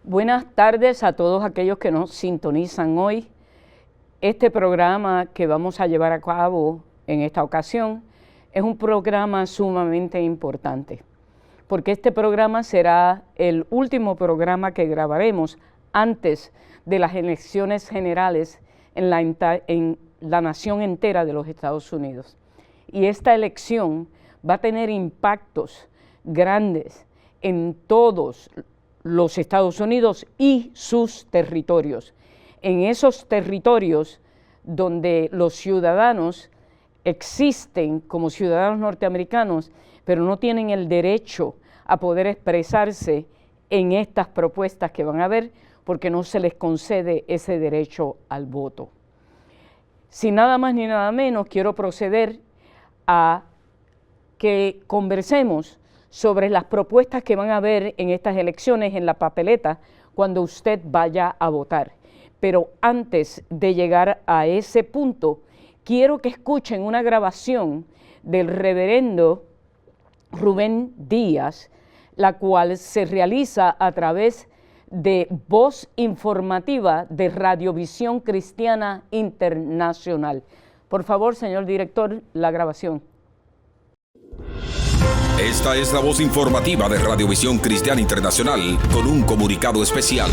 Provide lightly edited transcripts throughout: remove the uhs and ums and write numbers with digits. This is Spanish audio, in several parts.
Buenas tardes a todos aquellos que nos sintonizan hoy. Este programa que vamos a llevar a cabo en esta ocasión es un programa sumamente importante, porque este programa será el último programa que grabaremos antes de las elecciones generales en la nación entera de los Estados Unidos. Y esta elección va a tener impactos grandes en todos los Estados Unidos y sus territorios. En esos territorios donde los ciudadanos existen como ciudadanos norteamericanos, pero no tienen el derecho a poder expresarse en estas propuestas que van a haber, porque no se les concede ese derecho al voto. Sin nada más ni nada menos, quiero proceder a que conversemos sobre las propuestas que van a haber en estas elecciones en la papeleta cuando usted vaya a votar. Pero antes de llegar a ese punto, quiero que escuchen una grabación del reverendo Rubén Díaz, la cual se realiza a través de Voz Informativa de Radiovisión Cristiana Internacional. Por favor, señor director, la grabación. Esta es la voz informativa de Radiovisión Cristiana Internacional con un comunicado especial.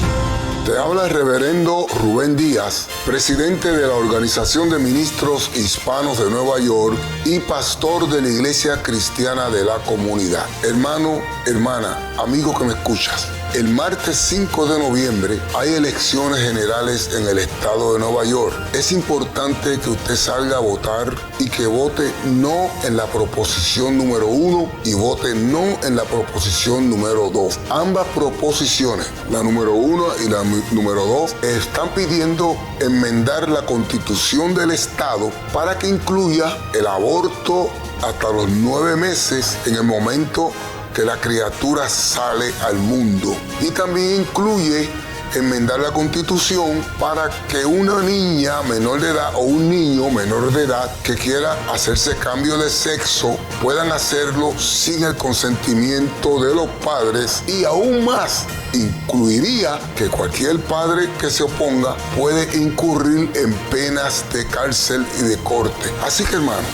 Te habla el reverendo Rubén Díaz, presidente de la Organización de Ministros Hispanos de Nueva York y pastor de la Iglesia Cristiana de la Comunidad. Hermano, hermana, amigo que me escuchas, el martes 5 de noviembre hay elecciones generales en el estado de Nueva York. Es importante que usted salga a votar y que vote no en la proposición número 1 y vote no en la proposición número 2. Ambas proposiciones, la número 1 y la número 2, están pidiendo enmendar la Constitución del Estado para que incluya el aborto hasta los 9 meses en el momento que la criatura sale al mundo. Y también incluye enmendar la Constitución para que una niña menor de edad o un niño menor de edad que quiera hacerse cambio de sexo puedan hacerlo sin el consentimiento de los padres, y aún más incluiría que cualquier padre que se oponga puede incurrir en penas de cárcel y de corte. Así que, hermano,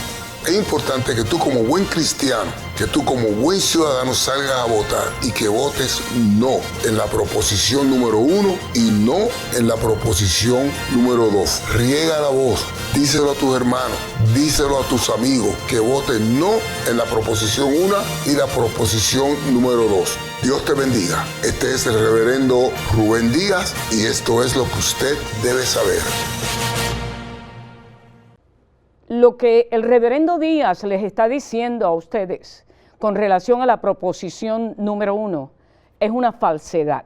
es importante que tú como buen cristiano, que tú como buen ciudadano salgas a votar y que votes no en la proposición número 1 y no en la proposición número 2. Riega la voz, díselo a tus hermanos, díselo a tus amigos que voten no en la proposición 1 y la proposición número 2. Dios te bendiga. Este es el reverendo Rubén Díaz y esto es lo que usted debe saber. Lo que el reverendo Díaz les está diciendo a ustedes con relación a la proposición número 1 es una falsedad.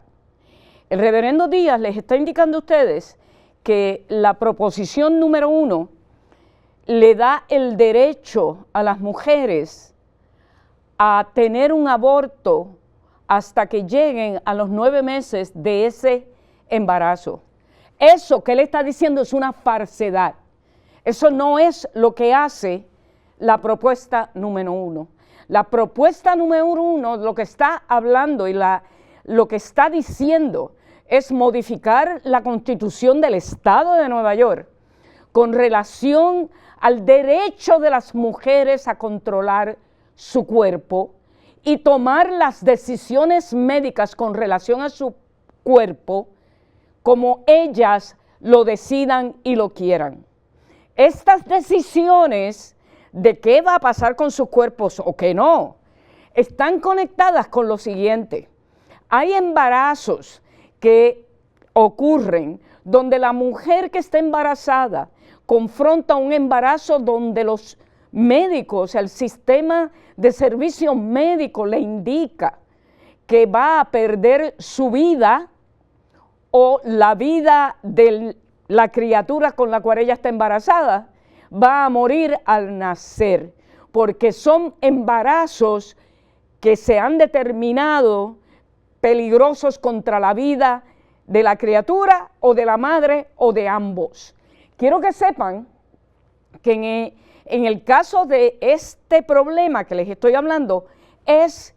El reverendo Díaz les está indicando a ustedes que la proposición número 1 le da el derecho a las mujeres a tener un aborto hasta que lleguen a los 9 meses de ese embarazo. Eso que él está diciendo es una falsedad. Eso no es lo que hace la propuesta número 1. La propuesta número 1 lo que está hablando y lo que está diciendo es modificar la Constitución del Estado de Nueva York con relación al derecho de las mujeres a controlar su cuerpo y tomar las decisiones médicas con relación a su cuerpo como ellas lo decidan y lo quieran. Estas decisiones de qué va a pasar con sus cuerpos o qué no, están conectadas con lo siguiente. Hay embarazos que ocurren donde la mujer que está embarazada confronta un embarazo donde los médicos, el sistema de servicio médico le indica que va a perder su vida o la vida de la criatura con la cual ella está embarazada, va a morir al nacer, porque son embarazos que se han determinado peligrosos contra la vida de la criatura o de la madre o de ambos. Quiero que sepan que en el caso de este problema que les estoy hablando, es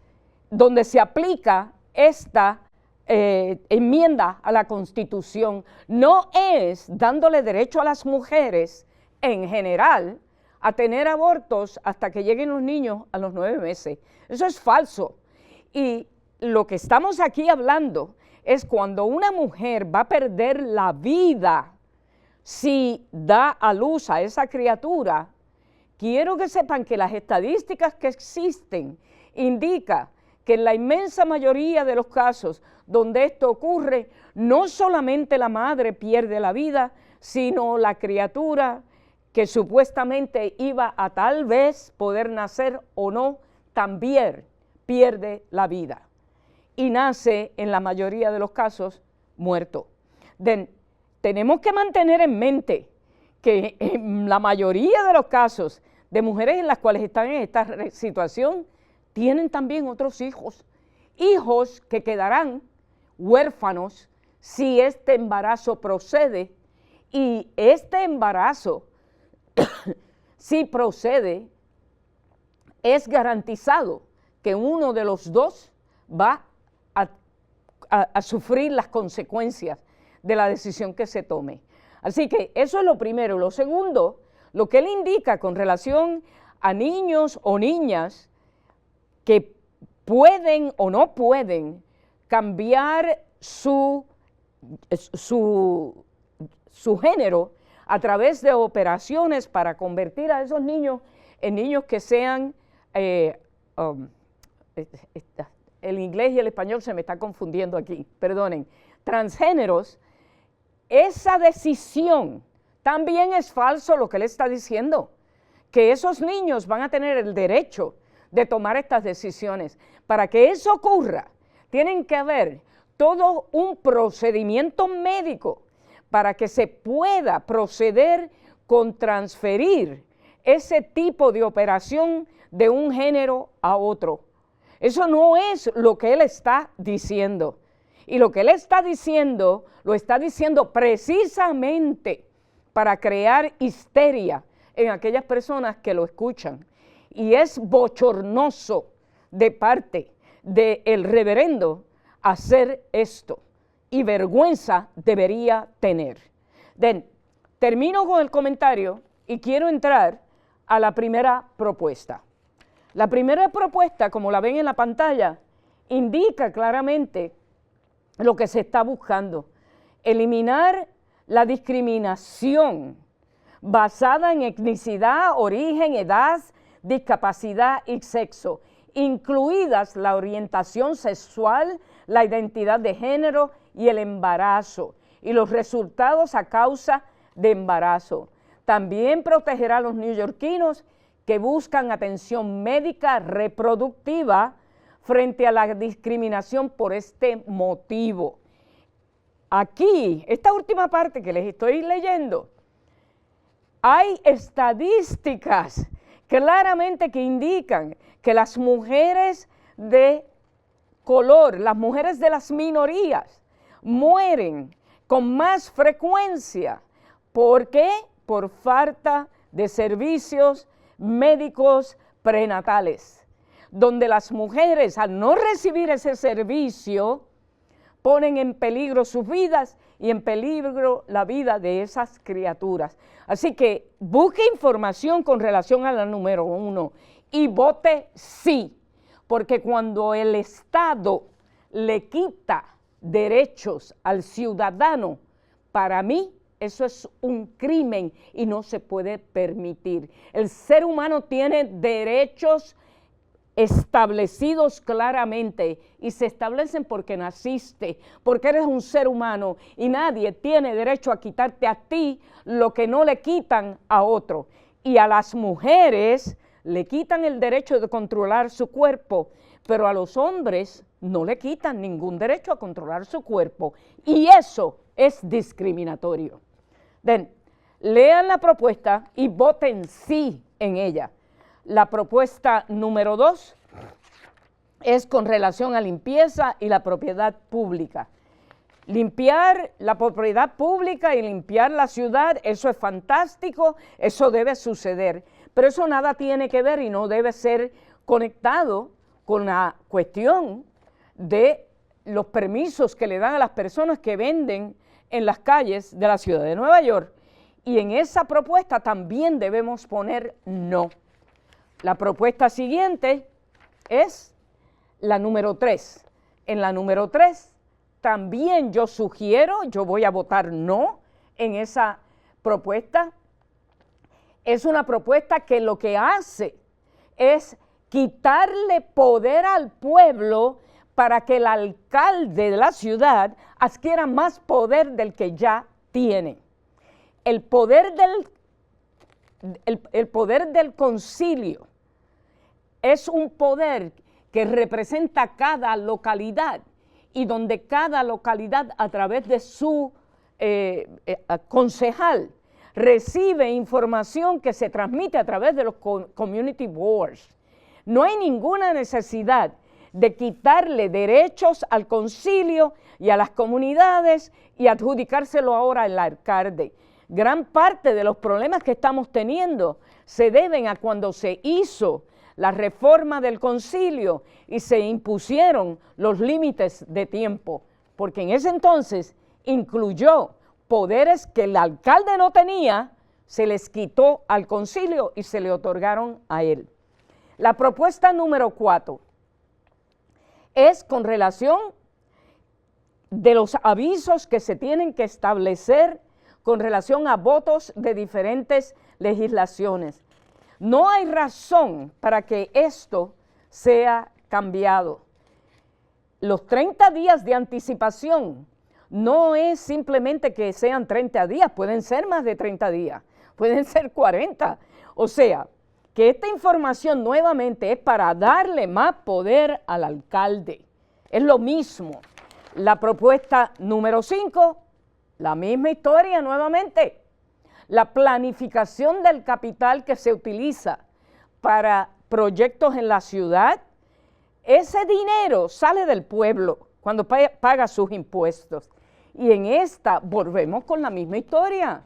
donde se aplica esta enmienda a la Constitución no es dándole derecho a las mujeres en general a tener abortos hasta que lleguen los niños a los 9 meses. Eso es falso. Y lo que estamos aquí hablando es cuando una mujer va a perder la vida si da a luz a esa criatura. Quiero que sepan que las estadísticas que existen indican que en la inmensa mayoría de los casos donde esto ocurre, no solamente la madre pierde la vida, sino la criatura que supuestamente iba a tal vez poder nacer o no, también pierde la vida y nace en la mayoría de los casos muerto. Tenemos que mantener en mente que en la mayoría de los casos de mujeres en las cuales están en esta situación, tienen también otros hijos, hijos que quedarán huérfanos si este embarazo procede, y este embarazo, si procede, es garantizado que uno de los dos va a sufrir las consecuencias de la decisión que se tome. Así que eso es lo primero. Lo segundo, lo que él indica con relación a niños o niñas que pueden o no pueden cambiar su género a través de operaciones para convertir a esos niños en niños que sean, el inglés y el español se me está confundiendo aquí, perdonen, transgéneros. Esa decisión también es falso lo que él está diciendo, que esos niños van a tener el derecho de tomar estas decisiones. Para que eso ocurra, tienen que haber todo un procedimiento médico para que se pueda proceder con transferir ese tipo de operación de un género a otro. Eso no es lo que él está diciendo. Y lo que él está diciendo, lo está diciendo precisamente para crear histeria en aquellas personas que lo escuchan. Y es bochornoso de parte del reverendo hacer esto. Y vergüenza debería tener. Termino con el comentario y quiero entrar a la primera propuesta. La primera propuesta, como la ven en la pantalla, indica claramente lo que se está buscando: eliminar la discriminación basada en etnicidad, origen, edad, discapacidad y sexo, incluidas la orientación sexual, la identidad de género y el embarazo, y los resultados a causa de embarazo. También protegerá a los neoyorquinos que buscan atención médica reproductiva frente a la discriminación por este motivo. Aquí, esta última parte que les estoy leyendo, hay estadísticas claramente que indican que las mujeres de color, las mujeres de las minorías, mueren con más frecuencia. ¿Por qué? Por falta de servicios médicos prenatales, donde las mujeres, al no recibir ese servicio, ponen en peligro sus vidas y en peligro la vida de esas criaturas. Así que busque información con relación a la número 1 y vote sí, porque cuando el Estado le quita derechos al ciudadano, para mí eso es un crimen y no se puede permitir. El ser humano tiene derechos establecidos claramente y se establecen porque naciste, porque eres un ser humano y nadie tiene derecho a quitarte a ti lo que no le quitan a otro. Y a las mujeres le quitan el derecho de controlar su cuerpo, pero a los hombres no le quitan ningún derecho a controlar su cuerpo, y eso es discriminatorio. Lean la propuesta y voten sí en ella. La propuesta número 2 es con relación a limpieza y la propiedad pública. Limpiar la propiedad pública y limpiar la ciudad, eso es fantástico, eso debe suceder, pero eso nada tiene que ver y no debe ser conectado con la cuestión de los permisos que le dan a las personas que venden en las calles de la ciudad de Nueva York. Y en esa propuesta también debemos poner no. La propuesta siguiente es la número 3. En la número 3 también yo voy a votar no en esa propuesta. Es una propuesta que lo que hace es quitarle poder al pueblo para que el alcalde de la ciudad adquiera más poder del que ya tiene. El poder del concilio es un poder que representa cada localidad y donde cada localidad a través de su concejal recibe información que se transmite a través de los community boards. No hay ninguna necesidad de quitarle derechos al concilio y a las comunidades y adjudicárselo ahora al alcalde. Gran parte de los problemas que estamos teniendo se deben a cuando se hizo la reforma del concilio y se impusieron los límites de tiempo, porque en ese entonces incluyó poderes que el alcalde no tenía, se les quitó al concilio y se le otorgaron a él. La propuesta número 4 es con relación de los avisos que se tienen que establecer con relación a votos de diferentes legislaciones. No hay razón para que esto sea cambiado. Los 30 días de anticipación no es simplemente que sean 30 días, pueden ser más de 30 días, pueden ser 40. O sea, que esta información nuevamente es para darle más poder al alcalde. Es lo mismo. La propuesta número 5, la misma historia nuevamente. La planificación del capital que se utiliza para proyectos en la ciudad, ese dinero sale del pueblo cuando paga sus impuestos. Y en esta volvemos con la misma historia.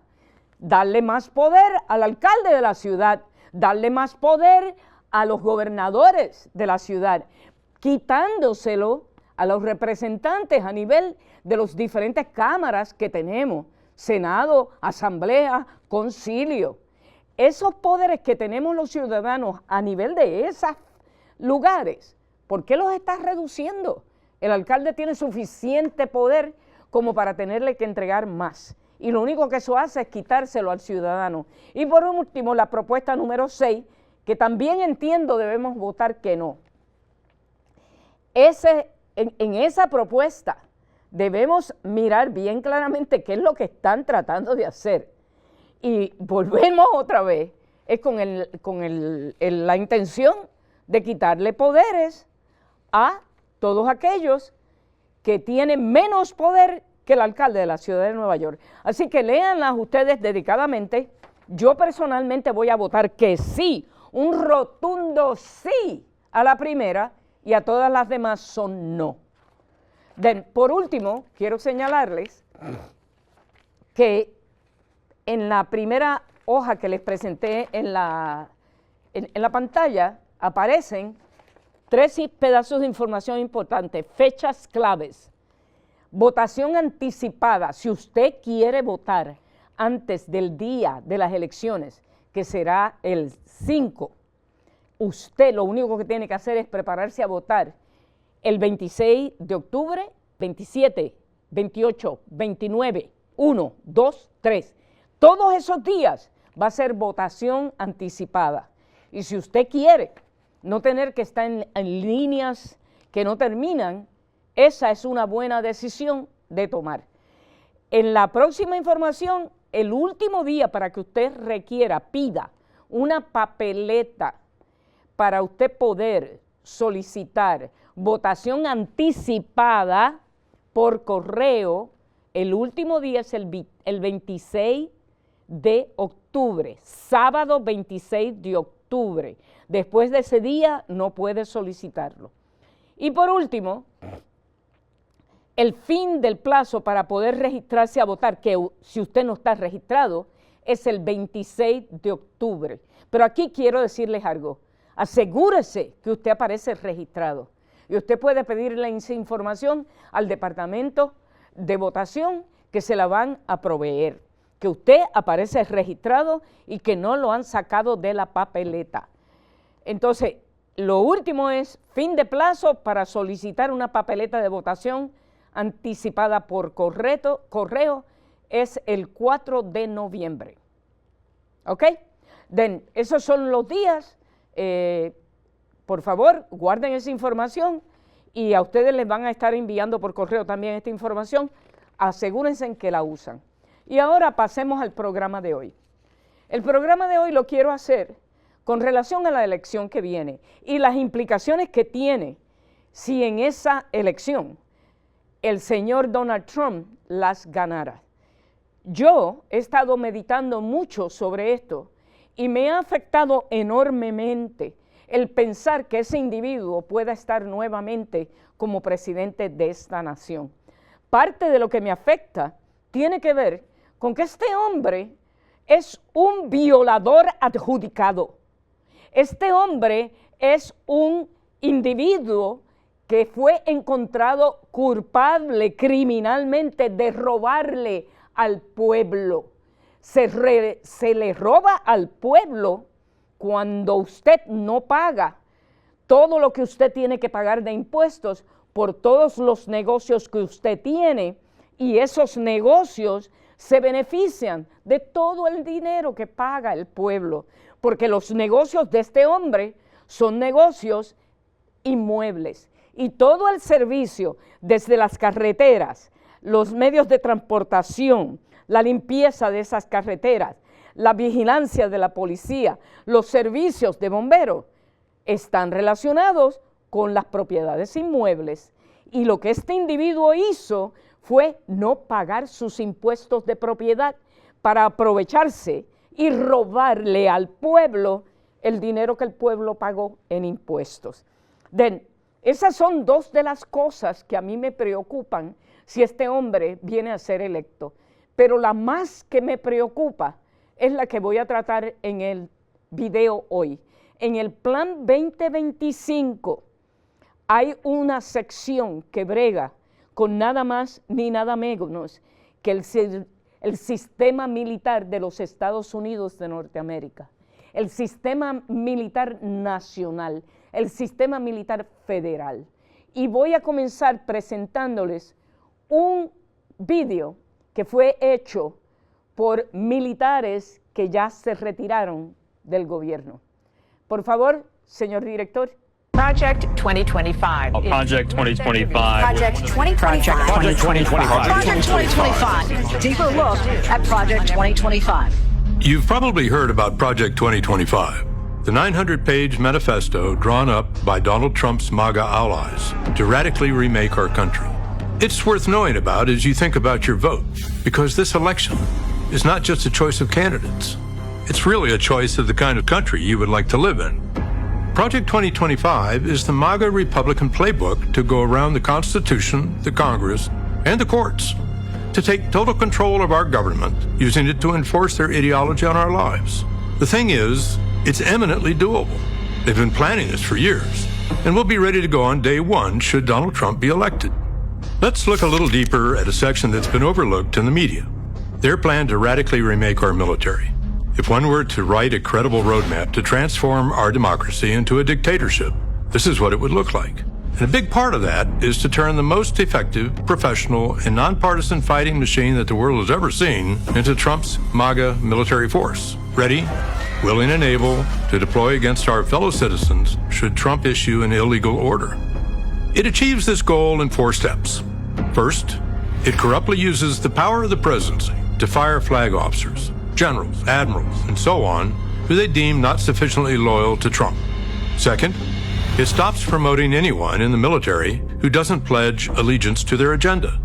Darle más poder al alcalde de la ciudad, darle más poder a los gobernadores de la ciudad, quitándoselo a los representantes a nivel de las diferentes cámaras que tenemos, Senado, Asamblea, Concilio. Esos poderes que tenemos los ciudadanos a nivel de esos lugares, ¿por qué los estás reduciendo? El alcalde tiene suficiente poder como para tenerle que entregar más. Y lo único que eso hace es quitárselo al ciudadano. Y por último, la propuesta número 6, que también entiendo debemos votar que no. En esa propuesta debemos mirar bien claramente qué es lo que están tratando de hacer. Y volvemos otra vez, es con la intención de quitarle poderes a todos aquellos que tienen menos poder que el alcalde de la ciudad de Nueva York. Así que léanlas ustedes dedicadamente. Yo personalmente voy a votar que sí, un rotundo sí a la primera, y a todas las demás son no. Por último, quiero señalarles que en la primera hoja que les presenté en la pantalla aparecen 3 pedazos de información importantes, fechas claves, votación anticipada. Si usted quiere votar antes del día de las elecciones, que será el 5, usted lo único que tiene que hacer es prepararse a votar el 26 de octubre, 27, 28, 29, 1, 2, 3. Todos esos días va a ser votación anticipada. Y si usted quiere no tener que estar en líneas que no terminan, esa es una buena decisión de tomar. En la próxima información, el último día para que usted pida una papeleta para usted poder solicitar votación anticipada por correo, el último día es el 26 de octubre, sábado 26 de octubre. Después de ese día no puede solicitarlo. Y por último, el fin del plazo para poder registrarse a votar, que si usted no está registrado, es el 26 de octubre. Pero aquí quiero decirles algo. Asegúrese que usted aparece registrado. Y usted puede pedirle esa información al departamento de votación que se la van a proveer, que usted aparece registrado y que no lo han sacado de la papeleta. Entonces, lo último es fin de plazo para solicitar una papeleta de votación anticipada por correo es el 4 de noviembre. ¿Ok? Esos son los días. Por favor, guarden esa información y a ustedes les van a estar enviando por correo también esta información. Asegúrense en que la usan. Y ahora pasemos al programa de hoy. El programa de hoy lo quiero hacer con relación a la elección que viene y las implicaciones que tiene si en esa elección el señor Donald Trump las ganara. Yo he estado meditando mucho sobre esto y me ha afectado enormemente el pensar que ese individuo pueda estar nuevamente como presidente de esta nación. Parte de lo que me afecta tiene que ver con que este hombre es un violador adjudicado. Este hombre es un individuo que fue encontrado culpable criminalmente de robarle al pueblo. Se le roba al pueblo cuando usted no paga todo lo que usted tiene que pagar de impuestos por todos los negocios que usted tiene, y esos negocios se benefician de todo el dinero que paga el pueblo, porque los negocios de este hombre son negocios inmuebles, y todo el servicio, desde las carreteras, los medios de transportación, la limpieza de esas carreteras, la vigilancia de la policía, los servicios de bomberos, están relacionados con las propiedades inmuebles. Y lo que este individuo hizo fue no pagar sus impuestos de propiedad para aprovecharse y robarle al pueblo el dinero que el pueblo pagó en impuestos. Esas son dos de las cosas que a mí me preocupan si este hombre viene a ser electo. Pero la más que me preocupa es la que voy a tratar en el video hoy. En el Plan 2025 hay una sección que brega con nada más ni nada menos que el sistema militar de los Estados Unidos de Norteamérica, el sistema militar nacional, el sistema militar federal. Y voy a comenzar presentándoles un video que fue hecho por militares que ya se retiraron del gobierno. Por favor, señor director. Project 2025. Project 2025. Project 2025. Project 2025. Project 2025. Deeper look at Project 2025. You've probably heard about Project 2025, the 900-page manifesto drawn up by Donald Trump's MAGA allies to radically remake our country. It's worth knowing about as you think about your vote, because this election is not just a choice of candidates. It's really a choice of the kind of country you would like to live in. Project 2025 is the MAGA Republican playbook to go around the Constitution, the Congress, and the courts to take total control of our government, using it to enforce their ideology on our lives. The thing is, it's eminently doable. They've been planning this for years, and we'll be ready to go on day one should Donald Trump be elected. Let's look a little deeper at a section that's been overlooked in the media. Their plan to radically remake our military. If one were to write a credible roadmap to transform our democracy into a dictatorship, this is what it would look like. And a big part of that is to turn the most effective, professional, and nonpartisan fighting machine that the world has ever seen into Trump's MAGA military force. Ready, willing, and able to deploy against our fellow citizens should Trump issue an illegal order. It achieves this goal in 4 steps. First, it corruptly uses the power of the presidency to fire flag officers, generals, admirals, and so on, who they deem not sufficiently loyal to Trump. Second, it stops promoting anyone in the military who doesn't pledge allegiance to their agenda.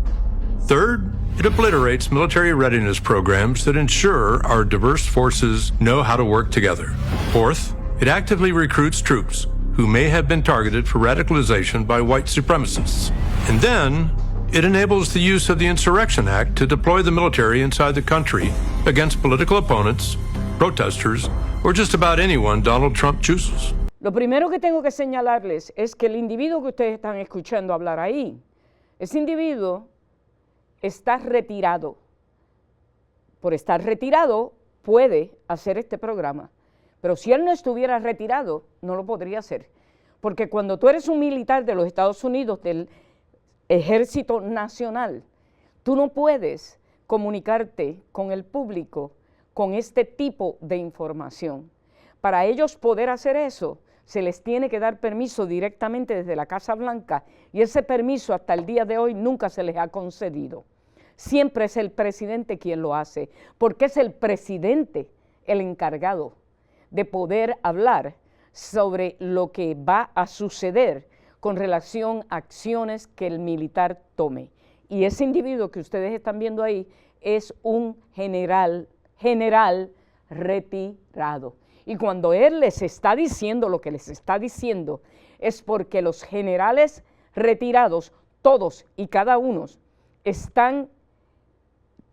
Third, it obliterates military readiness programs that ensure our diverse forces know how to work together. Fourth, it actively recruits troops who may have been targeted for radicalization by white supremacists. And then, it enables the use of the Insurrection Act to deploy the military inside the country against political opponents, protesters, or just about anyone Donald Trump chooses. Lo primero que tengo que señalarles es que el individuo que ustedes están escuchando hablar ahí, ese individuo está retirado. Por estar retirado puede hacer este programa, pero si él no estuviera retirado, no lo podría hacer. Porque cuando tú eres un militar de los Estados Unidos, del Ejército Nacional, tú no puedes comunicarte con el público con este tipo de información. Para ellos poder hacer eso, se les tiene que dar permiso directamente desde la Casa Blanca y ese permiso hasta el día de hoy nunca se les ha concedido. Siempre es el presidente quien lo hace, porque es el presidente el encargado de poder hablar sobre lo que va a suceder con relación a acciones que el militar tome. Y ese individuo que ustedes están viendo ahí es un general retirado. Y cuando él les está diciendo lo que les está diciendo, es porque los generales retirados, todos y cada uno, están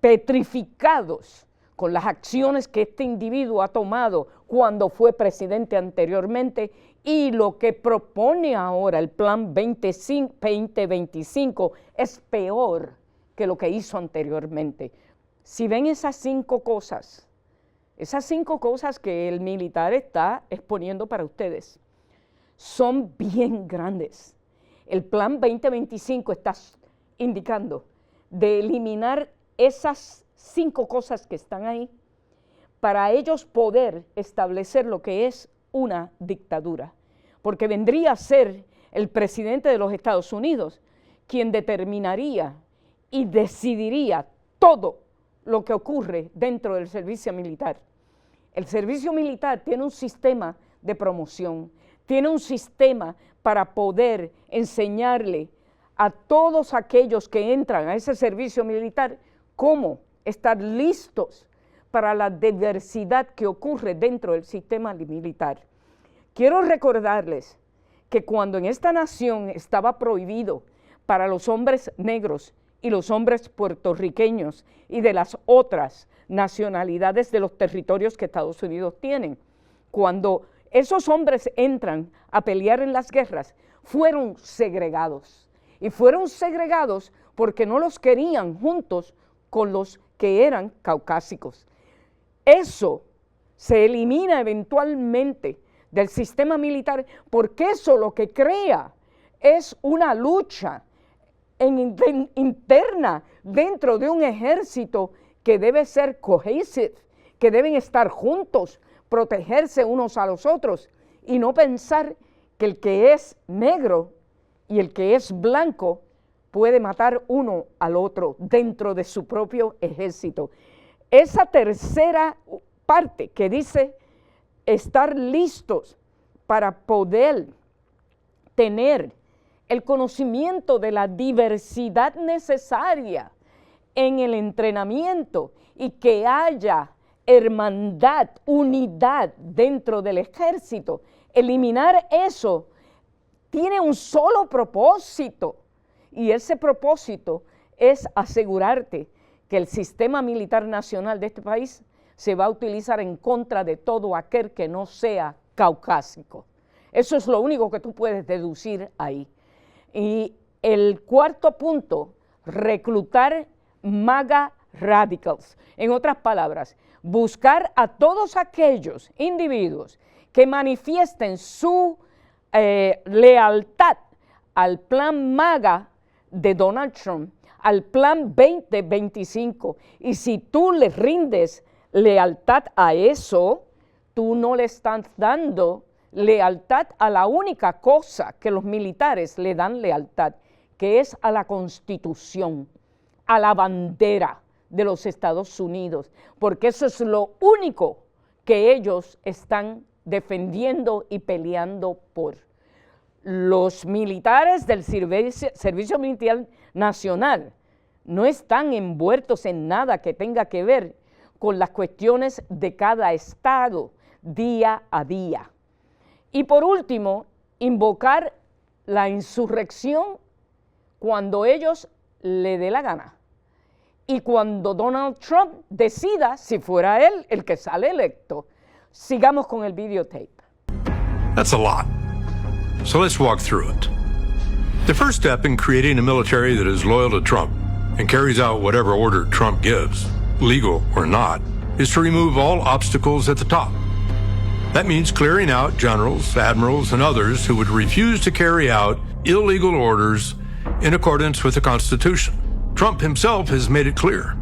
petrificados con las acciones que este individuo ha tomado cuando fue presidente anteriormente y lo que propone ahora el Plan 2025 es peor que lo que hizo anteriormente. Si ven esas 5 cosas que el militar está exponiendo para ustedes, son bien grandes. El Plan 2025 está indicando de eliminar esas 5 cosas que están ahí para ellos poder establecer lo que es una dictadura, porque vendría a ser el presidente de los Estados Unidos quien determinaría y decidiría todo lo que ocurre dentro del servicio militar. El servicio militar tiene un sistema de promoción, tiene un sistema para poder enseñarle a todos aquellos que entran a ese servicio militar cómo estar listos para la diversidad que ocurre dentro del sistema militar. Quiero recordarles que cuando en esta nación estaba prohibido para los hombres negros y los hombres puertorriqueños y de las otras nacionalidades de los territorios que Estados Unidos tienen, cuando esos hombres entran a pelear en las guerras, fueron segregados. Y fueron segregados porque no los querían juntos con los que eran caucásicos. Eso se elimina eventualmente del sistema militar porque eso lo que crea es una lucha interna dentro de un ejército que debe ser cohesive, que deben estar juntos, protegerse unos a los otros y no pensar que el que es negro y el que es blanco puede matar uno al otro dentro de su propio ejército. Esa tercera parte que dice estar listos para poder tener el conocimiento de la diversidad necesaria en el entrenamiento y que haya hermandad, unidad dentro del ejército. Eliminar eso tiene un solo propósito y ese propósito es asegurarte que el sistema militar nacional de este país se va a utilizar en contra de todo aquel que no sea caucásico. Eso es lo único que tú puedes deducir ahí. Y el cuarto punto, reclutar MAGA radicals. En otras palabras, buscar a todos aquellos individuos que manifiesten su lealtad al plan MAGA de Donald Trump, al plan 2025. Y si tú le rindes lealtad a eso, tú no le estás dando lealtad a la única cosa que los militares le dan lealtad, que es a la Constitución, a la bandera de los Estados Unidos, porque eso es lo único que ellos están defendiendo y peleando por. Los militares del Servicio Militar Nacional no están envueltos en nada que tenga que ver con las cuestiones de cada estado día a día. Y por último, invocar la insurrección cuando ellos le dé la gana. Y cuando Donald Trump decida si fuera él el que sale electo. Sigamos con el videotape. That's a lot. So let's walk through it. The first step in creating a military that is loyal to Trump and carries out whatever order Trump gives, legal or not, is to remove all obstacles at the top. That means clearing out generals, admirals, and others who would refuse to carry out illegal orders in accordance with the Constitution. Trump himself has made it clear.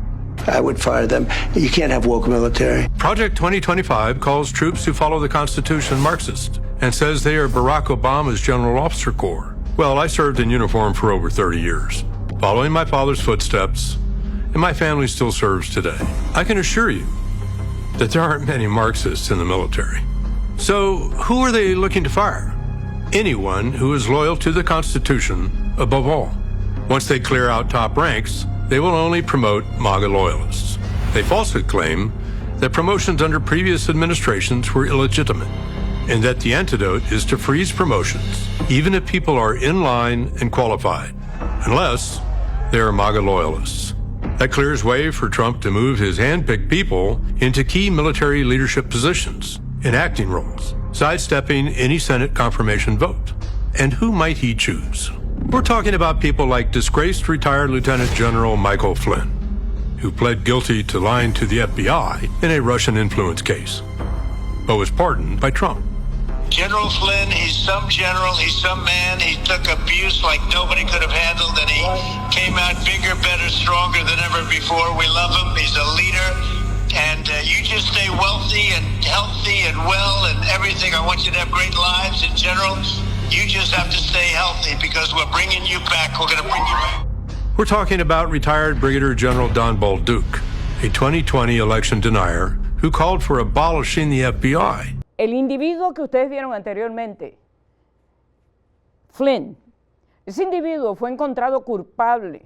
I would fire them. You can't have woke military. Project 2025 calls troops who follow the Constitution Marxist and says they are Barack Obama's General Officer Corps. Well, I served in uniform for over 30 years, following my father's footsteps, and my family still serves today. I can assure you that there aren't many Marxists in the military. So who are they looking to fire? Anyone who is loyal to the Constitution above all. Once they clear out top ranks, they will only promote MAGA loyalists. They falsely claim that promotions under previous administrations were illegitimate, and that the antidote is to freeze promotions, even if people are in line and qualified, unless they are MAGA loyalists. That clears way for Trump to move his hand-picked people into key military leadership positions in acting roles, sidestepping any Senate confirmation vote. And who might he choose? We're talking about people like disgraced retired Lieutenant General Michael Flynn, who pled guilty to lying to the FBI in a Russian influence case, but was pardoned by Trump. General Flynn, he's some general, he's some man. He took abuse like nobody could have handled, and he came out bigger, better, stronger than ever before. We love him. He's a leader. And you just stay wealthy and healthy and well and everything. I want you to have great lives in general. You just have to stay healthy because we're bringing you back. We're going to bring you back. We're talking about retired Brigadier General Don Bolduc, a 2020 election denier who called for abolishing the FBI. El individuo que ustedes vieron anteriormente, Flynn, ese individuo fue encontrado culpable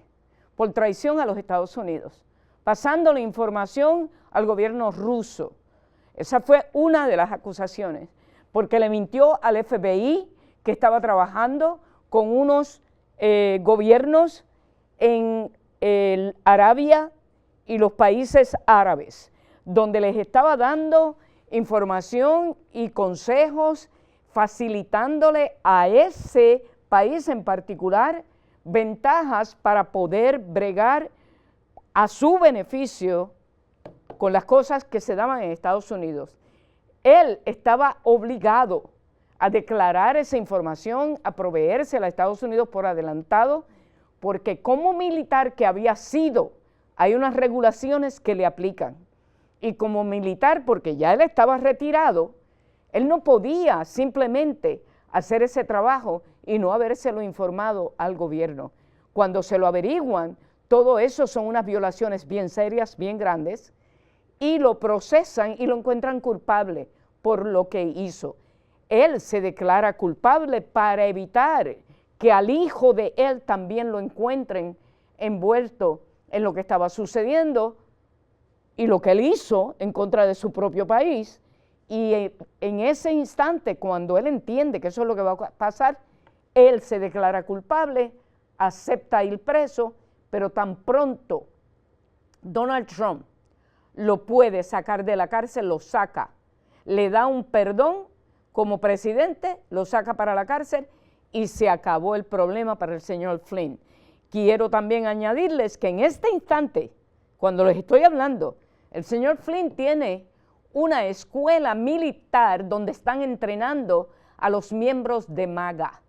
por traición a los Estados Unidos, pasando la información al gobierno ruso. Esa fue una de las acusaciones, porque le mintió al FBI que estaba trabajando con unos gobiernos en Arabia y los países árabes, donde les estaba dando información y consejos, facilitándole a ese país en particular ventajas para poder bregar a su beneficio con las cosas que se daban en Estados Unidos. Él estaba obligado a declarar esa información, a proveérsela a Estados Unidos por adelantado, porque como militar que había sido, hay unas regulaciones que le aplican. Y como militar, porque ya él estaba retirado, él no podía simplemente hacer ese trabajo y no habérselo informado al gobierno. Cuando se lo averiguan, todo eso son unas violaciones bien serias, bien grandes, y lo procesan y lo encuentran culpable por lo que hizo. Él se declara culpable para evitar que al hijo de él también lo encuentren envuelto en lo que estaba sucediendo y lo que él hizo en contra de su propio país. Y en ese instante, cuando él entiende que eso es lo que va a pasar, él se declara culpable, acepta ir preso, pero tan pronto Donald Trump lo puede sacar de la cárcel, lo saca, le da un perdón como presidente, lo saca para la cárcel y se acabó el problema para el señor Flynn. Quiero también añadirles que en este instante, cuando les estoy hablando, el señor Flynn tiene una escuela militar donde están entrenando a los miembros de MAGA.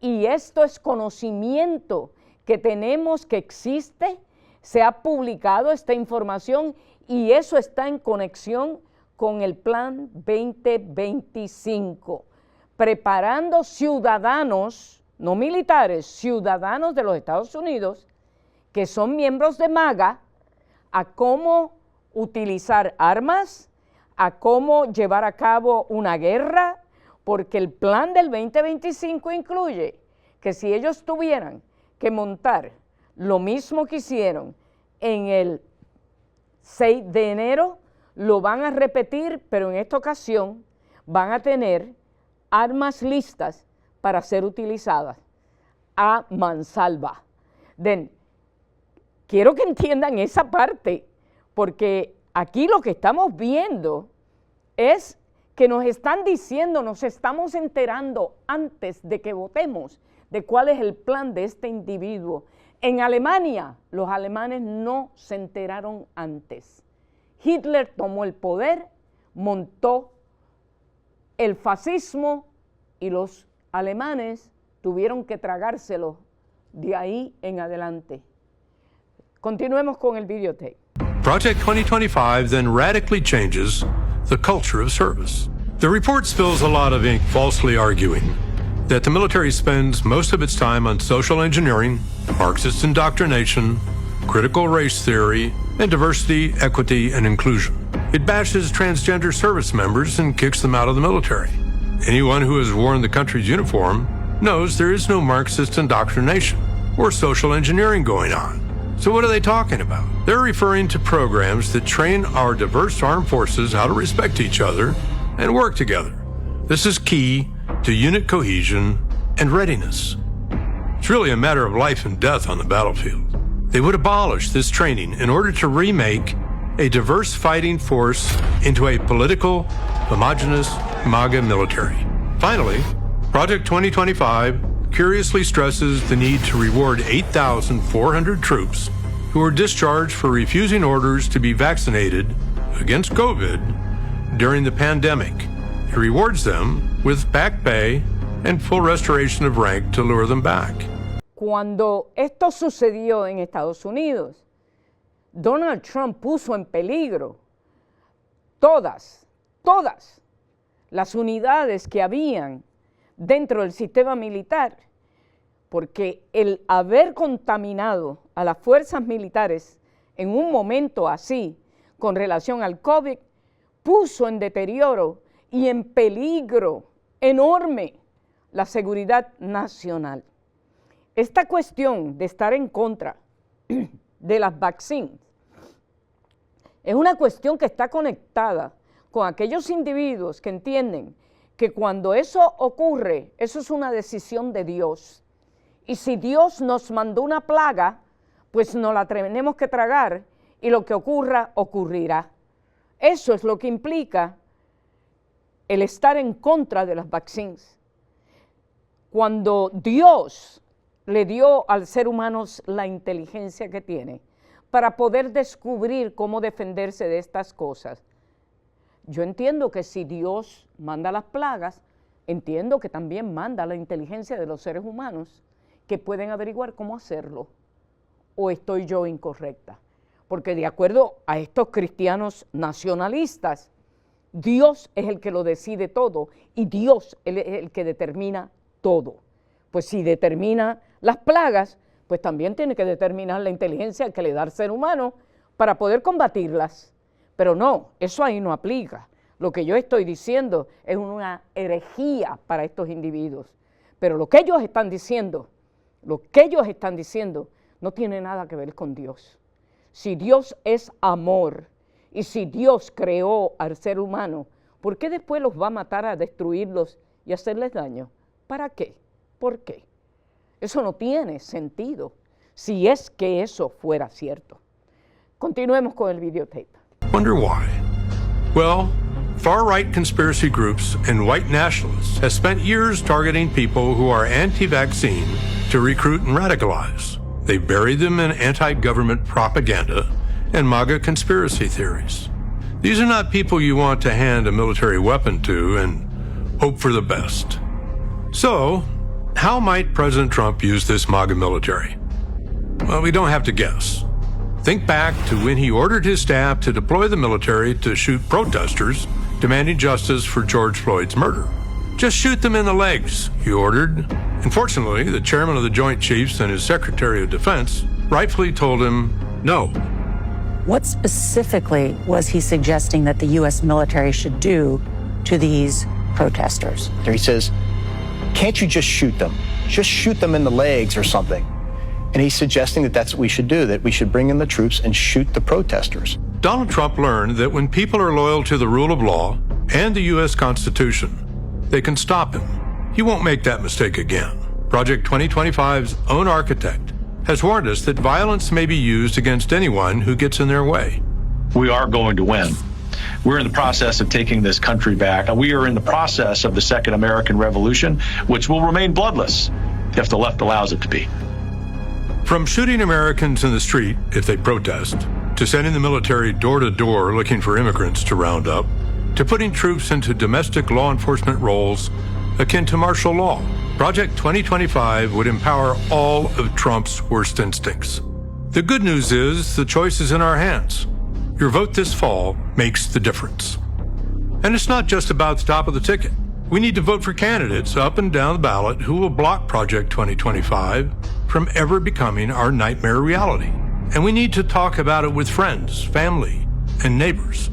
Y esto es conocimiento que tenemos que existe, se ha publicado esta información y eso está en conexión con el Plan 2025, preparando ciudadanos, no militares, ciudadanos de los Estados Unidos, que son miembros de MAGA, a cómo utilizar armas, a cómo llevar a cabo una guerra, porque el plan del 2025 incluye que si ellos tuvieran que montar lo mismo que hicieron en el 6 de enero, lo van a repetir, pero en esta ocasión van a tener armas listas para ser utilizadas a mansalva. Quiero que entiendan esa parte, porque aquí lo que estamos viendo es que nos están diciendo, nos estamos enterando antes de que votemos de cuál es el plan de este individuo. En Alemania, los alemanes no se enteraron antes. Hitler tomó el poder, montó el fascismo y los alemanes tuvieron que tragárselo de ahí en adelante. Continuemos con el videotape. Project 2025 then radically changes the culture of service. The report spills a lot of ink falsely arguing that the military spends most of its time on social engineering, Marxist indoctrination, critical race theory, and diversity, equity, and inclusion. It bashes transgender service members and kicks them out of the military. Anyone who has worn the country's uniform knows there is no Marxist indoctrination or social engineering going on. So what are they talking about? They're referring to programs that train our diverse armed forces how to respect each other and work together. This is key to unit cohesion and readiness. It's really a matter of life and death on the battlefield. They would abolish this training in order to remake a diverse fighting force into a political, homogenous MAGA military. Finally, Project 2025 curiously stresses the need to reward 8,400 troops who were discharged for refusing orders to be vaccinated against COVID during the pandemic. It rewards them with back pay and full restoration of rank to lure them back. Cuando esto sucedió en Estados Unidos, Donald Trump puso en peligro todas las unidades que habían dentro del sistema militar, porque el haber contaminado a las fuerzas militares en un momento así con relación al COVID puso en deterioro y en peligro enorme la seguridad nacional. Esta cuestión de estar en contra de las vacunas es una cuestión que está conectada con aquellos individuos que entienden que cuando eso ocurre, eso es una decisión de Dios. Y si Dios nos mandó una plaga, pues nos la tenemos que tragar y lo que ocurra, ocurrirá. Eso es lo que implica el estar en contra de las vacunas. Cuando Dios le dio al ser humano la inteligencia que tiene para poder descubrir cómo defenderse de estas cosas, yo entiendo que si Dios manda las plagas, entiendo que también manda la inteligencia de los seres humanos que pueden averiguar cómo hacerlo. ¿O estoy yo incorrecta? Porque de acuerdo a estos cristianos nacionalistas, Dios es el que lo decide todo y Dios es el que determina todo. Pues si determina las plagas, pues también tiene que determinar la inteligencia que le da al ser humano para poder combatirlas. Pero no, eso ahí no aplica. Lo que yo estoy diciendo es una herejía para estos individuos. Pero lo que ellos están diciendo no tiene nada que ver con Dios. Si Dios es amor y si Dios creó al ser humano, ¿por qué después los va a matar, a destruirlos y hacerles daño? ¿Para qué? ¿Por qué? Eso no tiene sentido si es que eso fuera cierto. Continuemos con el videotape. Wonder why? Well, far-right conspiracy groups and white nationalists have spent years targeting people who are anti-vaccine to recruit and radicalize. They buried them in anti-government propaganda and MAGA conspiracy theories. These are not people you want to hand a military weapon to and hope for the best. So, how might President Trump use this MAGA military? Well, we don't have to guess. Think back to when he ordered his staff to deploy the military to shoot protesters demanding justice for George Floyd's murder. Just shoot them in the legs, he ordered. Unfortunately, the chairman of the Joint Chiefs and his Secretary of Defense rightfully told him no. What specifically was he suggesting that the U.S. military should do to these protesters? He says, can't you just shoot them? Just shoot them in the legs or something. And he's suggesting that that's what we should do, that we should bring in the troops and shoot the protesters. Donald Trump learned that when people are loyal to the rule of law and the U.S. Constitution, they can stop him. He won't make that mistake again. Project 2025's own architect has warned us that violence may be used against anyone who gets in their way. We are going to win. We're in the process of taking this country back. We are in the process of the Second American Revolution, which will remain bloodless if the left allows it to be. From shooting Americans in the street if they protest, to sending the military door to door looking for immigrants to round up, to putting troops into domestic law enforcement roles akin to martial law, Project 2025 would empower all of Trump's worst instincts. The good news is the choice is in our hands. Your vote this fall makes the difference. And it's not just about the top of the ticket. We need to vote for candidates up and down the ballot who will block Project 2025 from ever becoming our nightmare reality. And we need to talk about it with friends, family, and neighbors.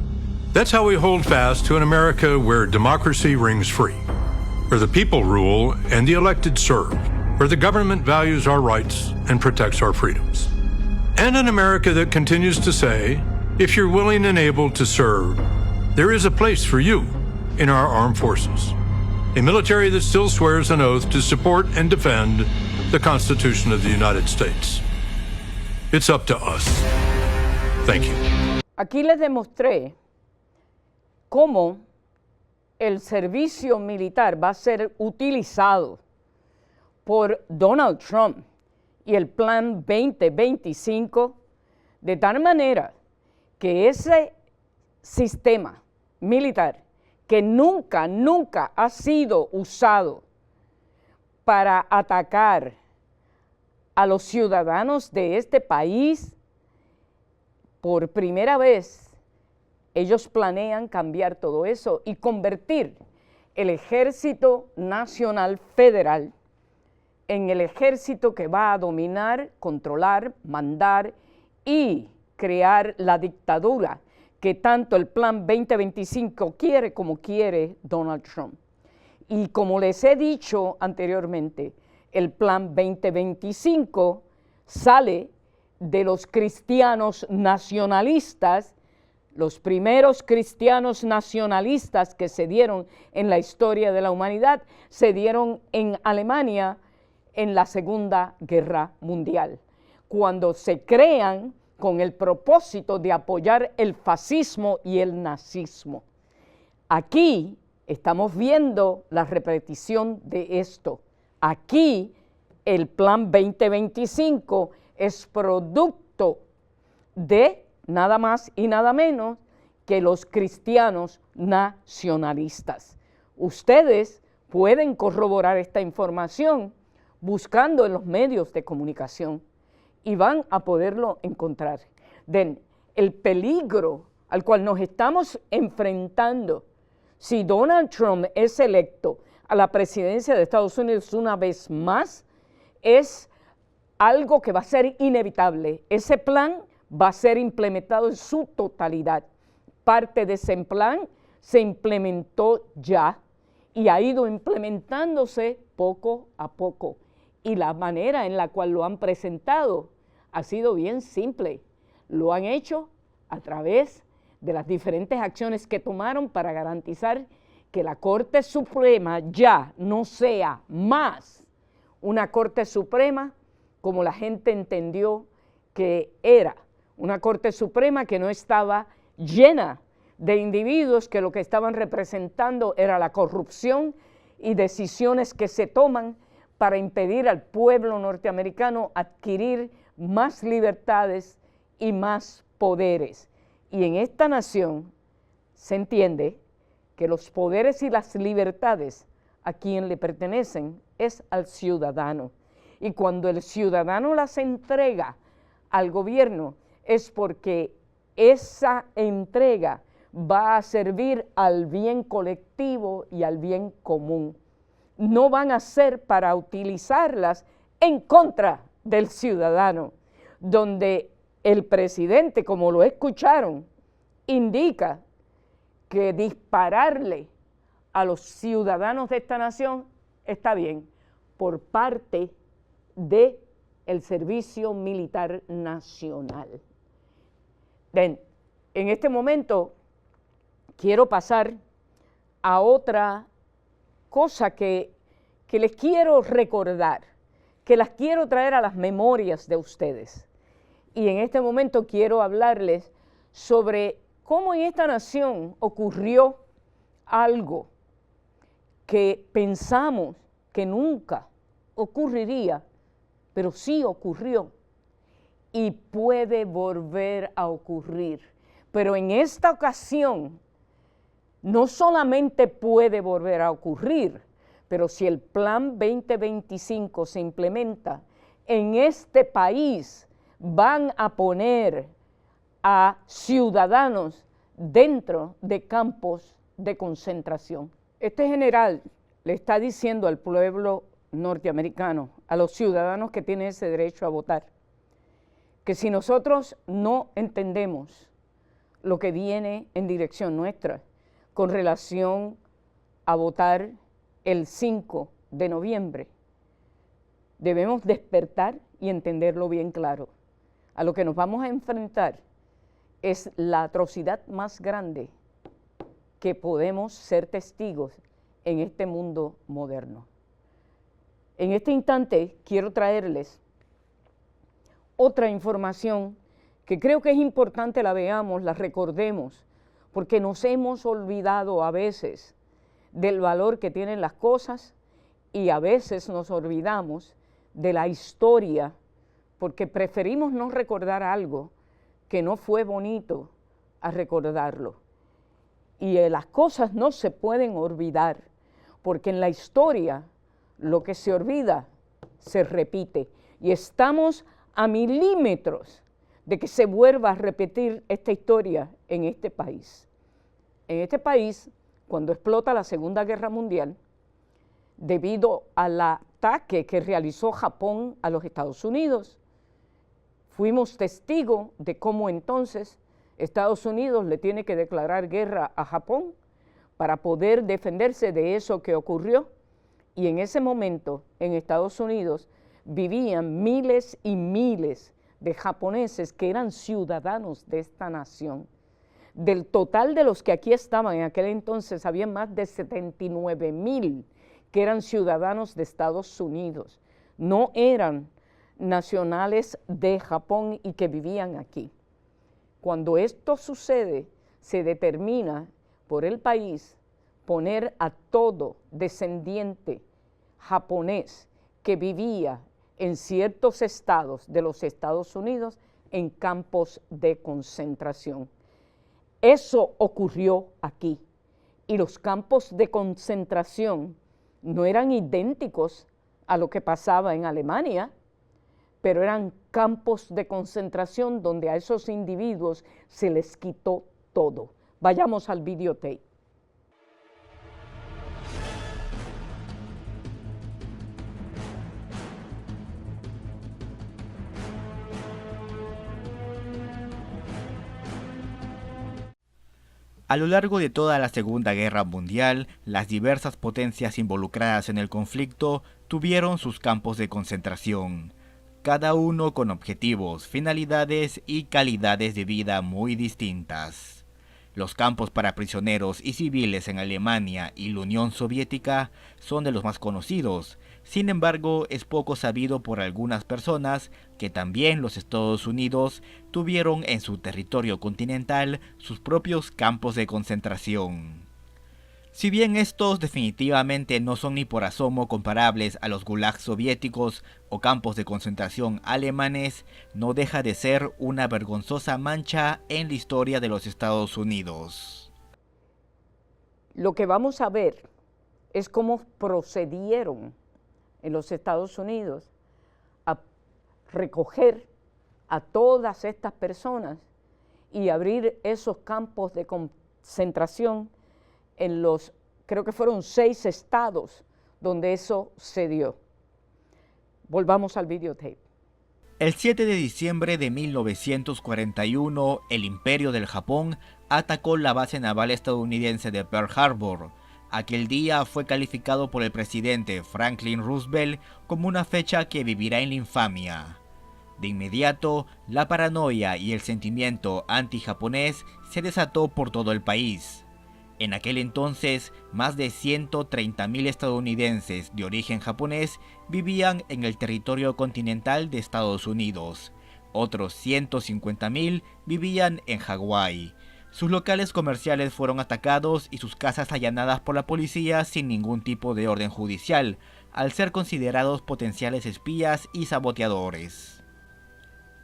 That's how we hold fast to an America where democracy rings free, where the people rule and the elected serve, where the government values our rights and protects our freedoms. And an America that continues to say, if you're willing and able to serve, there is a place for you in our armed forces. A military that still swears an oath to support and defend the Constitution of the United States. It's up to us. Thank you. Aquí les demostré cómo el servicio militar va a ser utilizado por Donald Trump y el Plan 2025 de tal manera que ese sistema militar que nunca ha sido usado para atacar a los ciudadanos de este país, por primera vez ellos planean cambiar todo eso y convertir el Ejército Nacional Federal en el ejército que va a dominar, controlar, mandar y crear la dictadura que tanto el Plan 2025 quiere como quiere Donald Trump. Y como les he dicho anteriormente, el Plan 2025 sale de los cristianos nacionalistas, los primeros cristianos nacionalistas que se dieron en la historia de la humanidad, se dieron en Alemania en la Segunda Guerra Mundial, cuando se crean con el propósito de apoyar el fascismo y el nazismo. Aquí estamos viendo la repetición de esto. Aquí el Plan 2025 es producto de nada más y nada menos que los cristianos nacionalistas. Ustedes pueden corroborar esta información buscando en los medios de comunicación y van a poderlo encontrar. El peligro al cual nos estamos enfrentando si Donald Trump es electo a la presidencia de Estados Unidos una vez más, es algo que va a ser inevitable. Ese plan va a ser implementado en su totalidad. Parte de ese plan se implementó ya y ha ido implementándose poco a poco. Y la manera en la cual lo han presentado ha sido bien simple. Lo han hecho a través de las diferentes acciones que tomaron para garantizar que la Corte Suprema ya no sea más una Corte Suprema como la gente entendió que era. Una Corte Suprema que no estaba llena de individuos que lo que estaban representando era la corrupción y decisiones que se toman para impedir al pueblo norteamericano adquirir más libertades y más poderes. Y en esta nación se entiende que los poderes y las libertades a quien le pertenecen es al ciudadano. Y cuando el ciudadano las entrega al gobierno es porque esa entrega va a servir al bien colectivo y al bien común. No van a ser para utilizarlas en contra del ciudadano, donde el presidente, como lo escucharon, indica que dispararle a los ciudadanos de esta nación está bien por parte del Servicio Militar Nacional. En este momento quiero pasar a otra cosa que les quiero recordar, que las quiero traer a las memorias de ustedes. Y en este momento quiero hablarles sobre cómo en esta nación ocurrió algo que pensamos que nunca ocurriría, pero sí ocurrió y puede volver a ocurrir. Pero en esta ocasión, no solamente puede volver a ocurrir, pero si el Plan 2025 se implementa, en este país van a poner a ciudadanos dentro de campos de concentración. Este general le está diciendo al pueblo norteamericano, a los ciudadanos que tienen ese derecho a votar, que si nosotros no entendemos lo que viene en dirección nuestra con relación a votar el 5 de noviembre, debemos despertar y entenderlo bien claro. A lo que nos vamos a enfrentar es la atrocidad más grande que podemos ser testigos en este mundo moderno. En este instante quiero traerles otra información que creo que es importante la veamos, la recordemos, porque nos hemos olvidado a veces del valor que tienen las cosas y a veces nos olvidamos de la historia porque preferimos no recordar algo que no fue bonito a recordarlo. Y las cosas no se pueden olvidar, porque en la historia lo que se olvida se repite. Y estamos a milímetros de que se vuelva a repetir esta historia en este país. En este país, cuando explota la Segunda Guerra Mundial, debido al ataque que realizó Japón a los Estados Unidos, fuimos testigos de cómo entonces Estados Unidos le tiene que declarar guerra a Japón para poder defenderse de eso que ocurrió. Y en ese momento, en Estados Unidos, vivían miles y miles de japoneses que eran ciudadanos de esta nación. Del total de los que aquí estaban en aquel entonces, había más de 79,000 que eran ciudadanos de Estados Unidos. No eran nacionales de Japón y que vivían aquí. Cuando esto sucede, se determina por el país poner a todo descendiente japonés que vivía en ciertos estados de los Estados Unidos en campos de concentración. Eso ocurrió aquí y los campos de concentración no eran idénticos a lo que pasaba en Alemania, pero eran campos de concentración donde a esos individuos se les quitó todo. Vayamos al videotape. A lo largo de toda la Segunda Guerra Mundial, las diversas potencias involucradas en el conflicto tuvieron sus campos de concentración, cada uno con objetivos, finalidades y calidades de vida muy distintas. Los campos para prisioneros y civiles en Alemania y la Unión Soviética son de los más conocidos. Sin embargo, es poco sabido por algunas personas que también los Estados Unidos tuvieron en su territorio continental sus propios campos de concentración. Si bien estos definitivamente no son ni por asomo comparables a los gulags soviéticos o campos de concentración alemanes, no deja de ser una vergonzosa mancha en la historia de los Estados Unidos. Lo que vamos a ver es cómo procedieron en los Estados Unidos a recoger a todas estas personas y abrir esos campos de concentración en los, creo que fueron 6 estados donde eso se dio. Volvamos al videotape. El 7 de diciembre de 1941, el Imperio del Japón atacó la base naval estadounidense de Pearl Harbor. Aquel día fue calificado por el presidente Franklin Roosevelt como una fecha que vivirá en la infamia. De inmediato, la paranoia y el sentimiento anti-japonés se desató por todo el país. En aquel entonces, más de 130,000 estadounidenses de origen japonés vivían en el territorio continental de Estados Unidos. Otros 150,000 vivían en Hawái. Sus locales comerciales fueron atacados y sus casas allanadas por la policía sin ningún tipo de orden judicial, al ser considerados potenciales espías y saboteadores.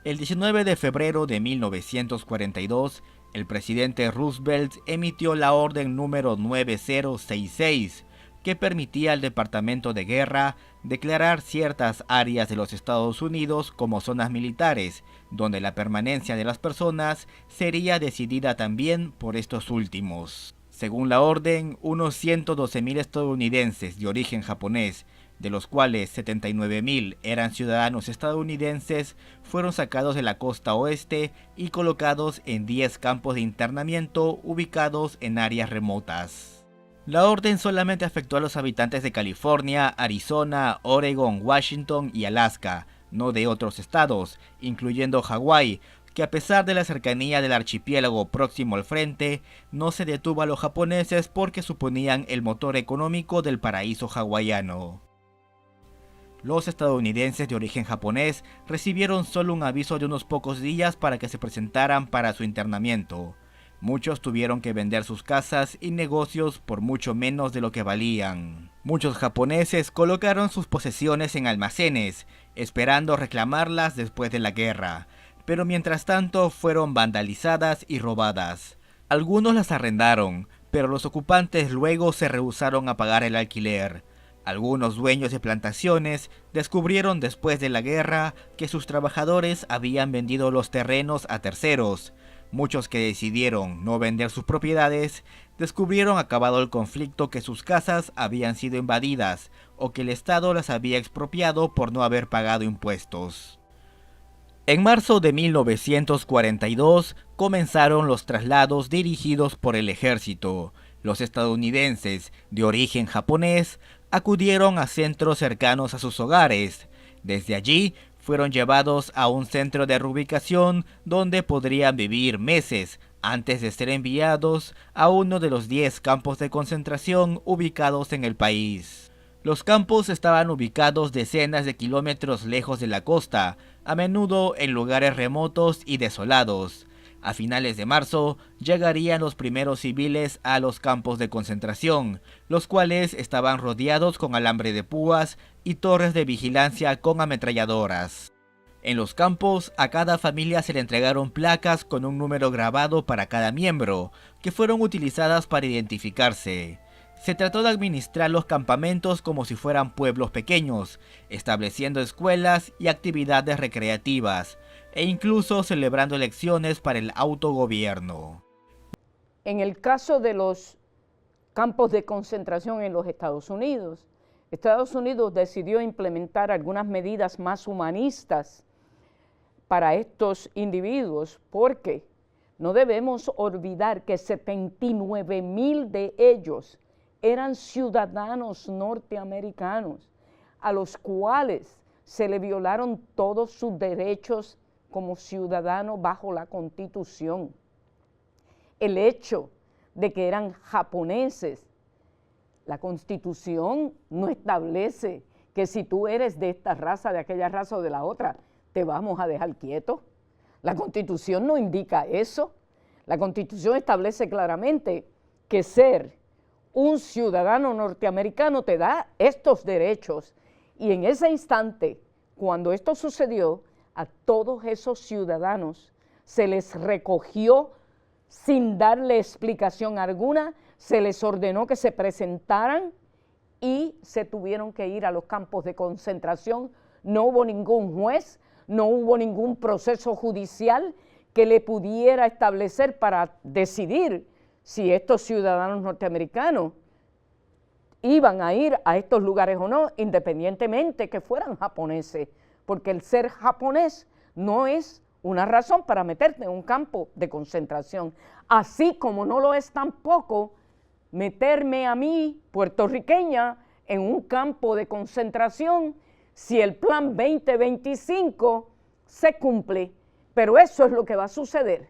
El 19 de febrero de 1942, el presidente Roosevelt emitió la orden número 9066, que permitía al Departamento de Guerra declarar ciertas áreas de los Estados Unidos como zonas militares, donde la permanencia de las personas sería decidida también por estos últimos. Según la orden, unos 112.000 estadounidenses de origen japonés, de los cuales 79.000 eran ciudadanos estadounidenses, fueron sacados de la costa oeste y colocados en 10 campos de internamiento ubicados en áreas remotas. La orden solamente afectó a los habitantes de California, Arizona, Oregon, Washington y Alaska, no de otros estados, incluyendo Hawái, que a pesar de la cercanía del archipiélago próximo al frente, no se detuvo a los japoneses porque suponían el motor económico del paraíso hawaiano. Los estadounidenses de origen japonés recibieron solo un aviso de unos pocos días para que se presentaran para su internamiento. Muchos tuvieron que vender sus casas y negocios por mucho menos de lo que valían. Muchos japoneses colocaron sus posesiones en almacenes, esperando reclamarlas después de la guerra, pero mientras tanto fueron vandalizadas y robadas. Algunos las arrendaron, pero los ocupantes luego se rehusaron a pagar el alquiler. Algunos dueños de plantaciones descubrieron después de la guerra que sus trabajadores habían vendido los terrenos a terceros. Muchos que decidieron no vender sus propiedades descubrieron acabado el conflicto que sus casas habían sido invadidas o que el Estado las había expropiado por no haber pagado impuestos. En marzo de 1942 comenzaron los traslados dirigidos por el ejército. Los estadounidenses de origen japonés acudieron a centros cercanos a sus hogares. Desde allí fueron llevados a un centro de reubicación donde podrían vivir meses antes de ser enviados a uno de los 10 campos de concentración ubicados en el país. Los campos estaban ubicados decenas de kilómetros lejos de la costa, a menudo en lugares remotos y desolados. A finales de marzo llegarían los primeros civiles a los campos de concentración, los cuales estaban rodeados con alambre de púas y torres de vigilancia con ametralladoras. En los campos, a cada familia se le entregaron placas con un número grabado para cada miembro, que fueron utilizadas para identificarse. Se trató de administrar los campamentos como si fueran pueblos pequeños, estableciendo escuelas y actividades recreativas, e incluso celebrando elecciones para el autogobierno. En el caso de los campos de concentración en los Estados Unidos decidió implementar algunas medidas más humanistas para estos individuos, porque no debemos olvidar que 79.000 de ellos eran ciudadanos norteamericanos, a los cuales se le violaron todos sus derechos como ciudadanos bajo la Constitución. El hecho de que eran japoneses, la Constitución no establece que si tú eres de esta raza, de aquella raza o de la otra, te vamos a dejar quieto. La Constitución no indica eso. La Constitución establece claramente que ser un ciudadano norteamericano te da estos derechos. Y en ese instante, cuando esto sucedió, a todos esos ciudadanos se les recogió sin darle explicación alguna, se les ordenó que se presentaran y se tuvieron que ir a los campos de concentración. No hubo ningún juez, no hubo ningún proceso judicial que le pudiera establecer para decidir si estos ciudadanos norteamericanos iban a ir a estos lugares o no, independientemente que fueran japoneses, porque el ser japonés no es una razón para meterte en un campo de concentración, así como no lo es tampoco meterme a mí, puertorriqueña, en un campo de concentración si el Plan 2025 se cumple, pero eso es lo que va a suceder.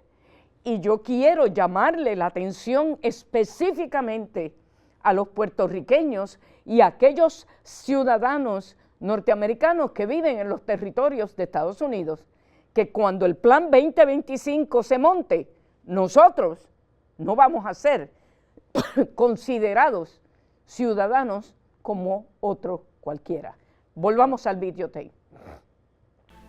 Y yo quiero llamarle la atención específicamente a los puertorriqueños y a aquellos ciudadanos norteamericanos que viven en los territorios de Estados Unidos, que cuando el Plan 2025 se monte, nosotros no vamos a ser considerados ciudadanos como otro cualquiera. Volvamos al videotape.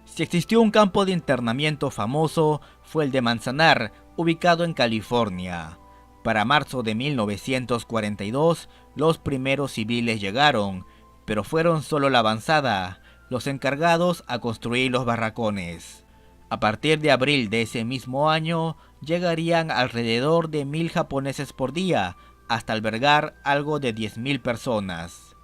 Si existió un campo de internamiento famoso, fue el de Manzanar, ubicado en California. Para marzo de 1942, los primeros civiles llegaron, pero fueron solo la avanzada, los encargados a construir los barracones. A partir de abril de ese mismo año, llegarían alrededor de 1,000 japoneses por día, hasta albergar algo de 10,000 personas.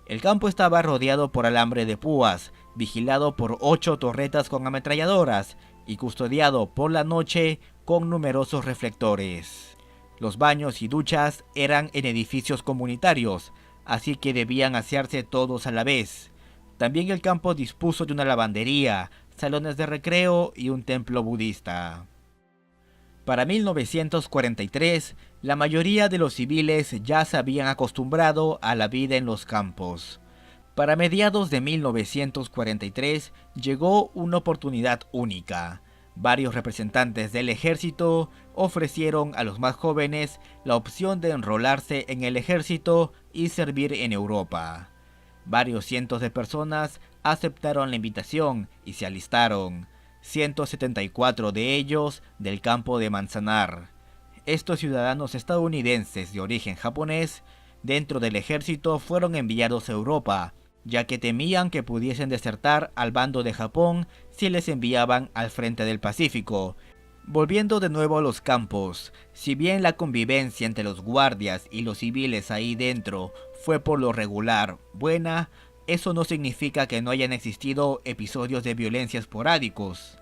El campo estaba rodeado por alambre de púas, vigilado por 8 torretas con ametralladoras y custodiado por la noche con numerosos reflectores. Los baños y duchas eran en edificios comunitarios, así que debían asearse todos a la vez. También el campo dispuso de una lavandería, salones de recreo y un templo budista. Para 1943, la mayoría de los civiles ya se habían acostumbrado a la vida en los campos. Para mediados de 1943 llegó una oportunidad única. Varios representantes del ejército ofrecieron a los más jóvenes la opción de enrolarse en el ejército y servir en Europa. Varios cientos de personas aceptaron la invitación y se alistaron, 174 de ellos del campo de Manzanar. Estos ciudadanos estadounidenses de origen japonés dentro del ejército fueron enviados a Europa, ya que temían que pudiesen desertar al bando de Japón si les enviaban al frente del Pacífico. Volviendo de nuevo a los campos, si bien la convivencia entre los guardias y los civiles ahí dentro fue por lo regular buena, eso no significa que no hayan existido episodios de violencia esporádicos.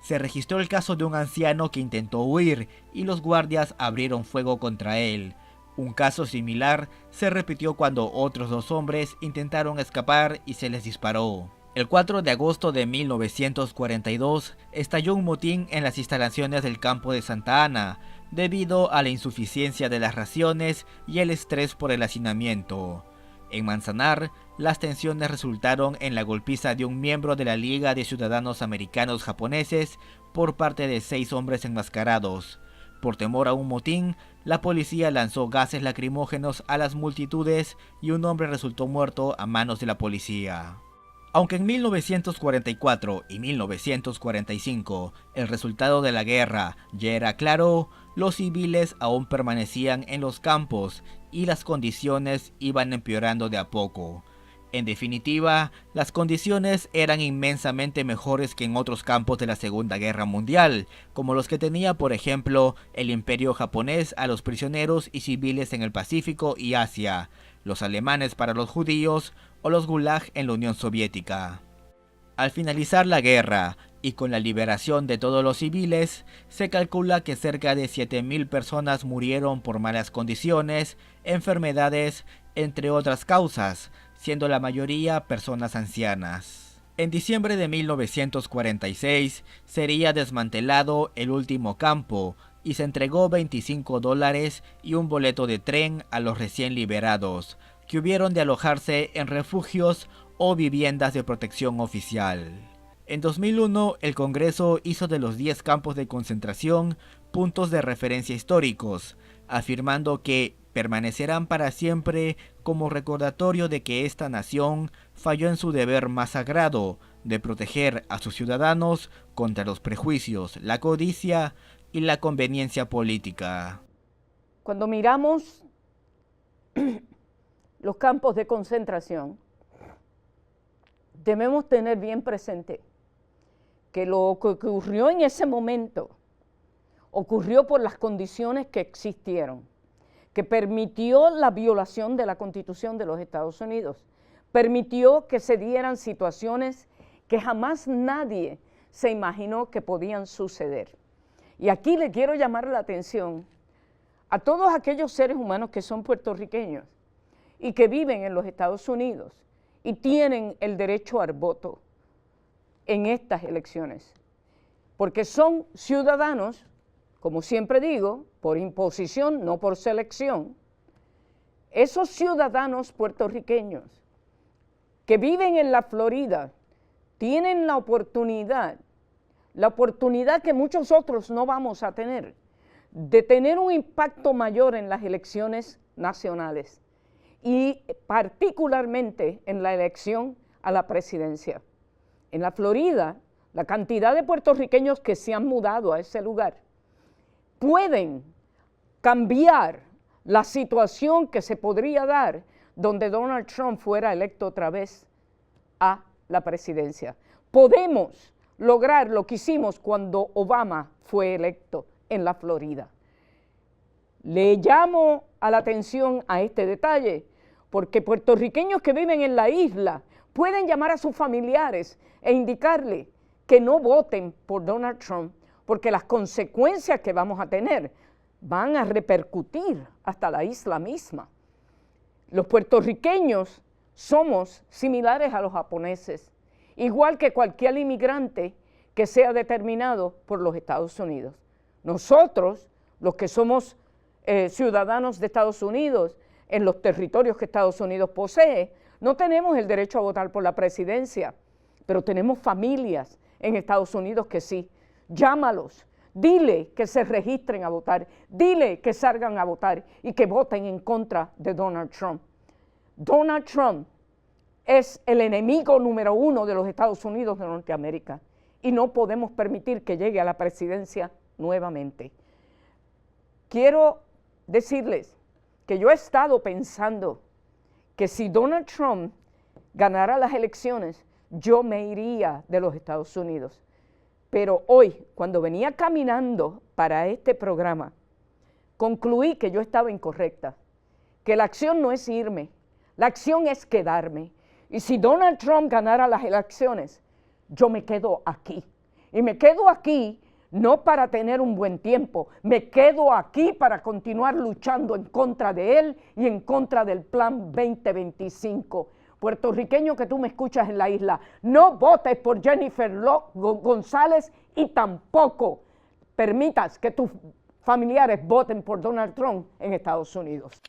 Se registró el caso de un anciano que intentó huir y los guardias abrieron fuego contra él. Un caso similar se repitió cuando otros 2 hombres intentaron escapar y se les disparó. El 4 de agosto de 1942 estalló un motín en las instalaciones del campo de Santa Ana, debido a la insuficiencia de las raciones y el estrés por el hacinamiento. En Manzanar, las tensiones resultaron en la golpiza de un miembro de la Liga de Ciudadanos Americanos Japoneses por parte de 6 hombres enmascarados. Por temor a un motín, la policía lanzó gases lacrimógenos a las multitudes y un hombre resultó muerto a manos de la policía. Aunque en 1944 y 1945 el resultado de la guerra ya era claro, los civiles aún permanecían en los campos y las condiciones iban empeorando de a poco. En definitiva, las condiciones eran inmensamente mejores que en otros campos de la Segunda Guerra Mundial, como los que tenía, por ejemplo, el Imperio japonés a los prisioneros y civiles en el Pacífico y Asia, los alemanes para los judíos o los gulag en la Unión Soviética. Al finalizar la guerra y con la liberación de todos los civiles, se calcula que cerca de 7,000 personas murieron por malas condiciones, enfermedades, entre otras causas, siendo la mayoría personas ancianas. En diciembre de 1946 sería desmantelado el último campo y se entregó $25 y un boleto de tren a los recién liberados, que hubieron de alojarse en refugios o viviendas de protección oficial. En 2001, el Congreso hizo de los 10 campos de concentración puntos de referencia históricos, afirmando que permanecerán para siempre como recordatorio de que esta nación falló en su deber más sagrado de proteger a sus ciudadanos contra los prejuicios, la codicia y la conveniencia política. Cuando miramos los campos de concentración, debemos tener bien presente que lo que ocurrió en ese momento ocurrió por las condiciones que existieron, que permitió la violación de la Constitución de los Estados Unidos, permitió que se dieran situaciones que jamás nadie se imaginó que podían suceder. Y aquí le quiero llamar la atención a todos aquellos seres humanos que son puertorriqueños y que viven en los Estados Unidos y tienen el derecho al voto en estas elecciones, porque son ciudadanos, como siempre digo, por imposición, no por selección. Esos ciudadanos puertorriqueños que viven en la Florida tienen la oportunidad que muchos otros no vamos a tener, de tener un impacto mayor en las elecciones nacionales y particularmente en la elección a la presidencia. En la Florida, la cantidad de puertorriqueños que se han mudado a ese lugar pueden cambiar la situación que se podría dar donde Donald Trump fuera electo otra vez a la presidencia. Podemos lograr lo que hicimos cuando Obama fue electo en la Florida. Le llamo a la atención a este detalle porque puertorriqueños que viven en la isla pueden llamar a sus familiares e indicarle que no voten por Donald Trump porque las consecuencias que vamos a tener van a repercutir hasta la isla misma. Los puertorriqueños somos similares a los japoneses, igual que cualquier inmigrante que sea determinado por los Estados Unidos. Nosotros, los que somos ciudadanos de Estados Unidos, en los territorios que Estados Unidos posee, no tenemos el derecho a votar por la presidencia, pero tenemos familias en Estados Unidos que sí. Llámalos, dile que se registren a votar, dile que salgan a votar y que voten en contra de Donald Trump. Donald Trump es el enemigo número 1 de los Estados Unidos de Norteamérica y no podemos permitir que llegue a la presidencia nuevamente. Quiero decirles que yo he estado pensando que si Donald Trump ganara las elecciones, yo me iría de los Estados Unidos. Pero hoy, cuando venía caminando para este programa, concluí que yo estaba incorrecta, que la acción no es irme, la acción es quedarme. Y si Donald Trump ganara las elecciones, yo me quedo aquí. Y me quedo aquí no para tener un buen tiempo, me quedo aquí para continuar luchando en contra de él y en contra del Plan 2025. Puertorriqueño que tú me escuchas en la isla, no votes por Jennifer González y tampoco permitas que tus familiares voten por Donald Trump en Estados Unidos.